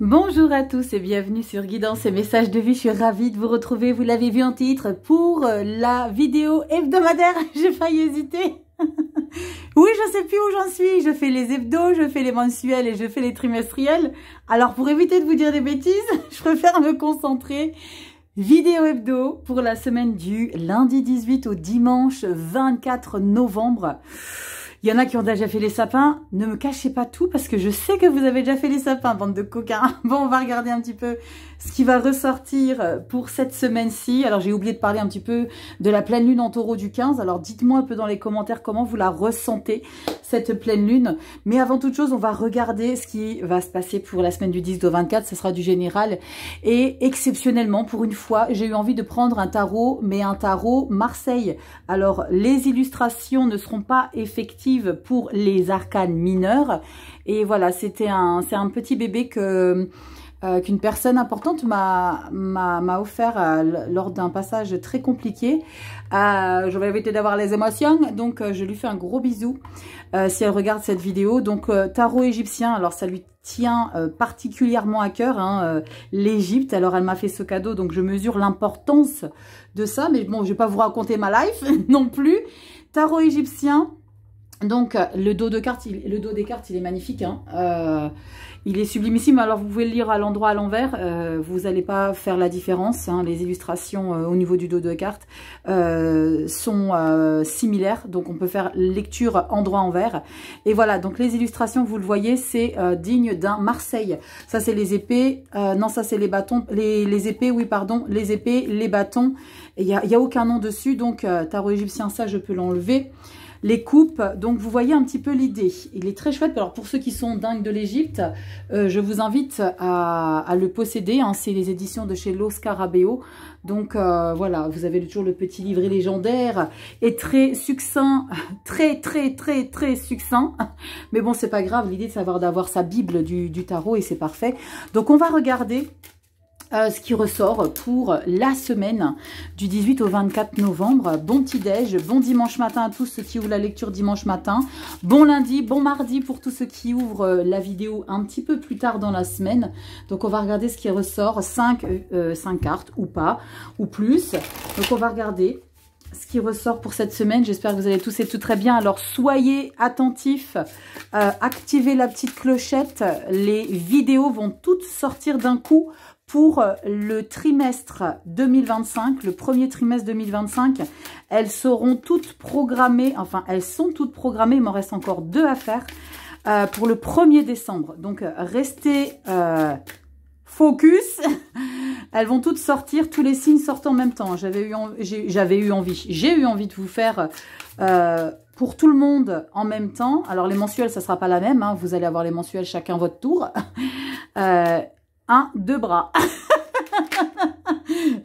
Bonjour à tous et bienvenue sur Guidance et Messages de Vie. Je suis ravie de vous retrouver, vous l'avez vu en titre, pour la vidéo hebdomadaire. J'ai failli hésiter. Oui, je sais plus où j'en suis. Je fais les hebdos, je fais les mensuels et je fais les trimestriels. Alors pour éviter de vous dire des bêtises, je préfère me concentrer. Vidéo hebdo pour la semaine du lundi 18 au dimanche 24 novembre. Il y en a qui ont déjà fait les sapins. Ne me cachez pas tout parce que je sais que vous avez déjà fait les sapins, bande de coquins. Bon, on va regarder un petit peu ce qui va ressortir pour cette semaine-ci. Alors, j'ai oublié de parler un petit peu de la pleine lune en taureau du 15. Alors, dites-moi un peu dans les commentaires comment vous la ressentez, cette pleine lune. Mais avant toute chose, on va regarder ce qui va se passer pour la semaine du 10 au 24. Ce sera du général. Et exceptionnellement, pour une fois, j'ai eu envie de prendre un tarot, mais un tarot Marseille. Alors, les illustrations ne seront pas effectives pour les arcanes mineurs. Et voilà, c'est un petit bébé qu'une personne importante m'a offert lors d'un passage très compliqué. J'avais évité d'avoir les émotions, donc je lui fais un gros bisou si elle regarde cette vidéo. Donc tarot égyptien, alors ça lui tient particulièrement à cœur, l'Égypte. Alors elle m'a fait ce cadeau, donc je mesure l'importance de ça. Mais bon, je vais pas vous raconter ma life non plus. Tarot égyptien. Donc le dos des cartes, il est magnifique. Il est sublimissime. Alors vous pouvez le lire à l'endroit à l'envers. Vous n'allez pas faire la différence. Les illustrations au niveau du dos de cartes sont similaires. Donc on peut faire lecture endroit-envers. Et voilà, donc les illustrations, vous le voyez, c'est digne d'un Marseille. Ça c'est les épées. Non, ça c'est les bâtons. Les épées, oui pardon. Les épées, les bâtons. Il n'y a aucun nom dessus. Donc tarot égyptien, ça je peux l'enlever. Les coupes, donc vous voyez un petit peu l'idée. Il est très chouette. Alors pour ceux qui sont dingues de l'Égypte, je vous invite à le posséder. C'est les éditions de chez Lo Scarabeo. Donc voilà, vous avez toujours le petit livret légendaire et très succinct, très succinct. Mais bon, c'est pas grave. L'idée c'est d'avoir sa Bible du tarot et c'est parfait. Donc on va regarder ce qui ressort pour la semaine du 18 au 24 novembre. Bon petit déj, bon dimanche matin à tous ceux qui ouvrent la lecture dimanche matin. Bon lundi, bon mardi pour tous ceux qui ouvrent la vidéo un petit peu plus tard dans la semaine. Donc on va regarder ce qui ressort, 5 cartes ou pas, ou plus. Donc on va regarder ce qui ressort pour cette semaine. J'espère que vous allez tous et toutes très bien. Alors soyez attentifs, activez la petite clochette. Les vidéos vont toutes sortir d'un coup pour le trimestre 2025, le premier trimestre 2025. Elles seront toutes programmées, enfin elles sont toutes programmées, il m'en reste encore 2 à faire pour le 1er décembre. Donc restez focus. Elles vont toutes sortir, tous les signes sortent en même temps. J'ai eu envie de vous faire pour tout le monde en même temps. Alors les mensuels, ça sera pas la même. Vous allez avoir les mensuels chacun votre tour. 2 bras.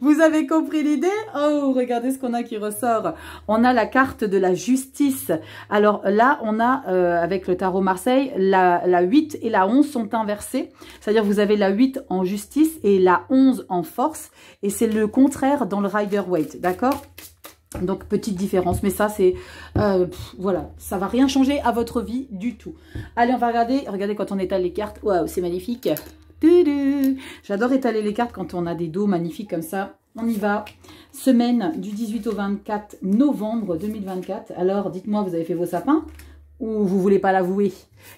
Vous avez compris l'idée? Oh, regardez ce qu'on a qui ressort. On a la carte de la justice. Alors là, on a, avec le tarot Marseille, la 8 et la 11 sont inversées. C'est-à-dire vous avez la 8 en justice et la 11 en force. Et c'est le contraire dans le Rider-Waite. D'accord? Donc, petite différence. Mais ça, c'est... voilà, ça va rien changer à votre vie du tout. Allez, on va regarder. Regardez quand on étale les cartes. Waouh, c'est magnifique. J'adore étaler les cartes quand on a des dos magnifiques comme ça. On y va. Semaine du 18 au 24 novembre 2024. Alors, dites-moi, vous avez fait vos sapins ou vous voulez pas l'avouer?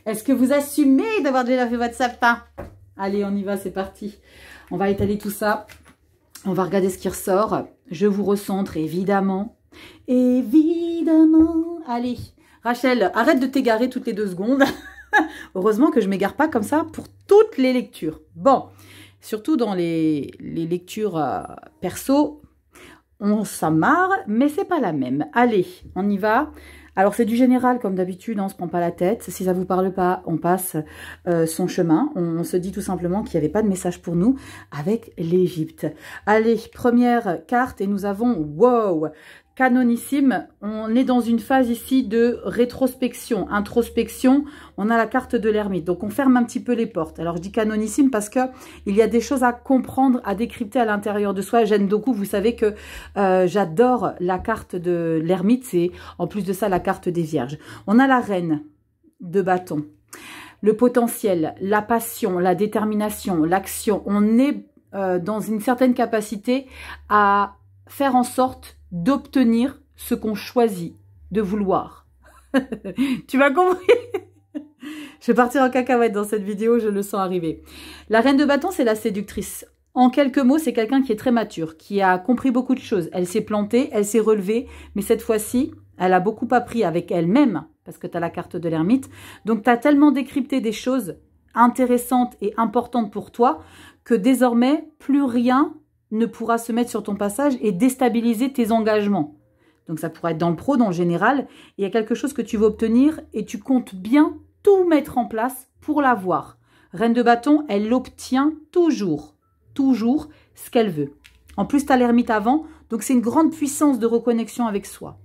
Est-ce que vous assumez d'avoir déjà fait votre sapin? Allez, on y va, c'est parti. On va étaler tout ça. On va regarder ce qui ressort. Je vous recentre, évidemment. Évidemment. Allez, Rachel, arrête de t'égarer toutes les 2 secondes. Heureusement que je ne m'égare pas comme ça pour toutes les lectures. Bon, surtout dans les lectures perso, on s'amarre, mais c'est pas la même. Allez, on y va. Alors, c'est du général, comme d'habitude, on ne se prend pas la tête. Si ça ne vous parle pas, on passe son chemin. On se dit tout simplement qu'il n'y avait pas de message pour nous avec l'Égypte. Allez, première carte, et nous avons, wow, canonissime. On est dans une phase ici de rétrospection, introspection. On a la carte de l'ermite. Donc, on ferme un petit peu les portes. Alors, je dis canonissime parce que il y a des choses à comprendre, à décrypter à l'intérieur de soi. J'aime beaucoup. Vous savez que j'adore la carte de l'ermite. C'est en plus de ça la carte des vierges. On a la reine de bâton. le potentiel, la passion, la détermination, l'action. On est dans une certaine capacité à faire en sorte d'obtenir ce qu'on choisit de vouloir. Tu m'as compris? Je vais partir en cacahuète dans cette vidéo, je le sens arriver. La reine de bâton, c'est la séductrice. En quelques mots, c'est quelqu'un qui est très mature, qui a compris beaucoup de choses. Elle s'est plantée, elle s'est relevée, mais cette fois-ci, elle a beaucoup appris avec elle-même, parce que tu as la carte de l'ermite. Donc, tu as tellement décrypté des choses intéressantes et importantes pour toi que désormais, plus rien ne pourra se mettre sur ton passage et déstabiliser tes engagements. Donc, ça pourrait être dans le pro, dans le général. Il y a quelque chose que tu veux obtenir et tu comptes bien tout mettre en place pour l'avoir. Reine de bâton, elle obtient toujours ce qu'elle veut. En plus, tu as l'ermite avant, donc c'est une grande puissance de reconnexion avec soi.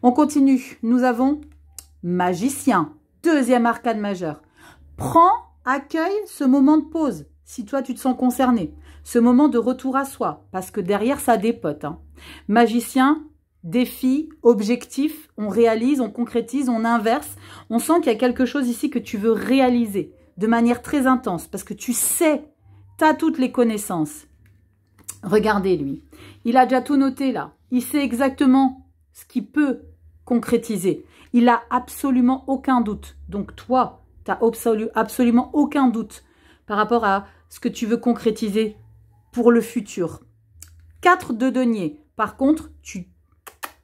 On continue. Nous avons magicien, deuxième arcane majeur. Prends, accueille ce moment de pause, si toi tu te sens concerné. Ce moment de retour à soi, parce que derrière ça dépote. Hein. Magicien, défi, objectif, on réalise, on concrétise, on inverse. On sent qu'il y a quelque chose ici que tu veux réaliser de manière très intense, parce que tu sais, tu as toutes les connaissances. Regardez lui, il a déjà tout noté là. Il sait exactement ce qu'il peut concrétiser. Il a absolument aucun doute. Donc toi, tu n'as absolument aucun doute par rapport à ce que tu veux concrétiser pour le futur. 4 de denier. Par contre, tu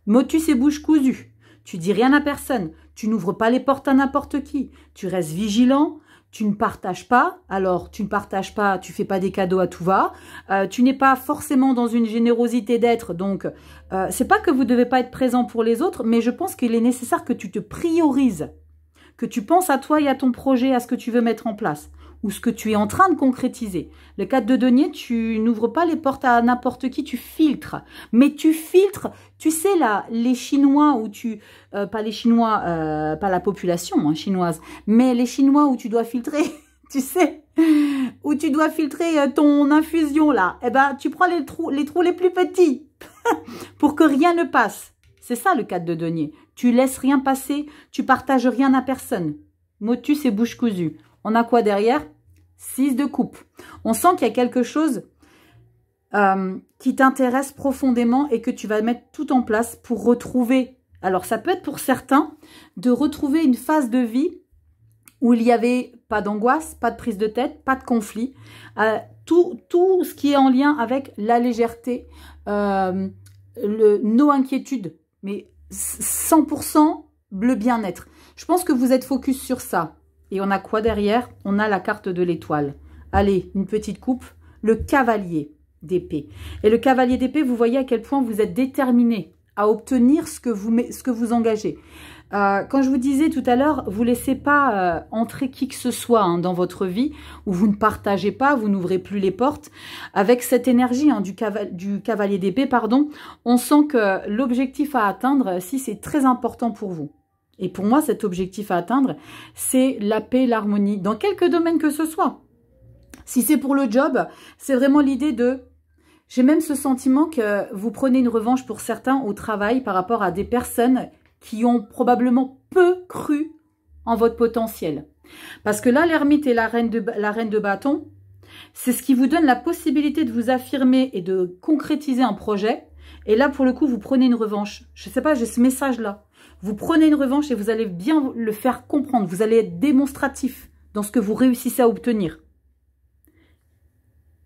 motus et bouche cousue. Tu dis rien à personne. Tu n'ouvres pas les portes à n'importe qui. Tu restes vigilant. Tu ne partages pas, alors tu ne partages pas, tu fais pas des cadeaux à tout va, tu n'es pas forcément dans une générosité d'être, donc c'est pas que vous devez pas être présent pour les autres, mais je pense qu'il est nécessaire que tu te priorises, que tu penses à toi et à ton projet, à ce que tu veux mettre en place, ou ce que tu es en train de concrétiser. Le 4 de denier, tu n'ouvres pas les portes à n'importe qui, tu filtres. Mais tu filtres, tu sais là, les Chinois où tu... pas les Chinois, pas la population hein, chinoise, mais les Chinois où tu dois filtrer, tu sais, où tu dois filtrer ton infusion là. Eh ben, tu prends les trous les plus petits pour que rien ne passe. C'est ça le 4 de denier. Tu laisses rien passer, tu partages rien à personne. Motus et bouche cousue. On a quoi derrière? 6 de coupe. On sent qu'il y a quelque chose qui t'intéresse profondément et que tu vas mettre tout en place pour retrouver. Alors, ça peut être pour certains de retrouver une phase de vie où il n'y avait pas d'angoisse, pas de prise de tête, pas de conflit. Tout ce qui est en lien avec la légèreté, nos inquiétudes, mais 100% le bien-être. Je pense que vous êtes focus sur ça. Et on a quoi derrière? On a la carte de l'étoile. Allez, une petite coupe. Le cavalier d'épée. Et le cavalier d'épée, vous voyez à quel point vous êtes déterminé à obtenir ce que vous engagez. Quand je vous disais tout à l'heure, vous ne laissez pas entrer qui que ce soit hein, dans votre vie, où vous ne partagez pas, vous n'ouvrez plus les portes. Avec cette énergie hein, du cavalier d'épée, pardon, on sent que l'objectif à atteindre, si c'est très important pour vous. Et pour moi, cet objectif à atteindre, c'est la paix, l'harmonie, dans quelque domaine que ce soit. Si c'est pour le job, c'est vraiment l'idée de... J'ai même ce sentiment que vous prenez une revanche pour certains au travail par rapport à des personnes qui ont probablement peu cru en votre potentiel. Parce que là, l'ermite et la reine de bâton, c'est ce qui vous donne la possibilité de vous affirmer et de concrétiser un projet. Et là, pour le coup, vous prenez une revanche. Je ne sais pas, j'ai ce message-là. Vous prenez une revanche et vous allez bien le faire comprendre. Vous allez être démonstratif dans ce que vous réussissez à obtenir.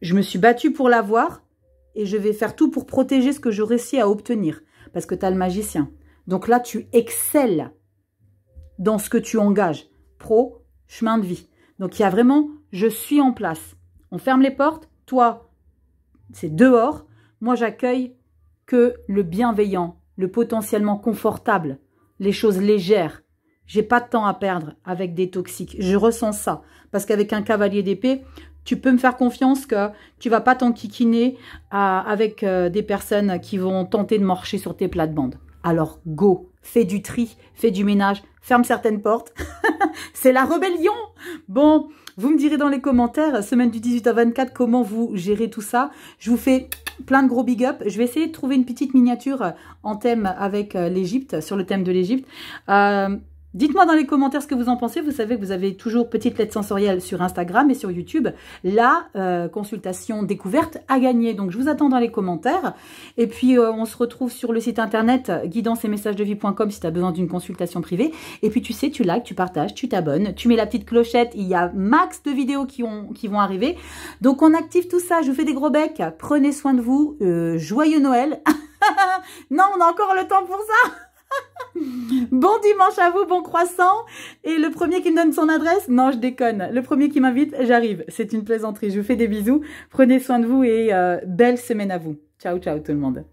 Je me suis battue pour l'avoir et je vais faire tout pour protéger ce que je réussis à obtenir. Parce que tu as le magicien. Donc là, tu excelles dans ce que tu engages. Pro, chemin de vie. Donc il y a vraiment, je suis en place. On ferme les portes. Toi, c'est dehors. Moi, j'accueille que le bienveillant, le potentiellement confortable. Les choses légères. J'ai pas de temps à perdre avec des toxiques. Je ressens ça. Parce qu'avec un cavalier d'épée, tu peux me faire confiance que tu vas pas t'enquiquiner avec des personnes qui vont tenter de marcher sur tes plates-bandes. Alors, go, fais du tri, fais du ménage, ferme certaines portes. C'est la rébellion. Bon, vous me direz dans les commentaires, semaine du 18 à 24, comment vous gérez tout ça. Je vous fais plein de gros big up. Je vais essayer de trouver une petite miniature en thème avec l'Égypte, sur le thème de l'Égypte. Dites-moi dans les commentaires ce que vous en pensez. Vous savez que vous avez toujours Petite Lettre Sensorielle sur Instagram et sur YouTube. La consultation découverte à gagner. Donc, je vous attends dans les commentaires. Et puis, on se retrouve sur le site internet guidanceetmessagesdevie.com si tu as besoin d'une consultation privée. Et puis, tu sais, tu likes, tu partages, tu t'abonnes, tu mets la petite clochette. Il y a max de vidéos qui vont arriver. Donc, on active tout ça. Je vous fais des gros becs. Prenez soin de vous. Joyeux Noël. Non, on a encore le temps pour ça. Bon dimanche à vous, bon croissant. Et le premier qui me donne son adresse, non je déconne, le premier qui m'invite, j'arrive. C'est une plaisanterie, je vous fais des bisous, prenez soin de vous et belle semaine à vous. Ciao ciao tout le monde.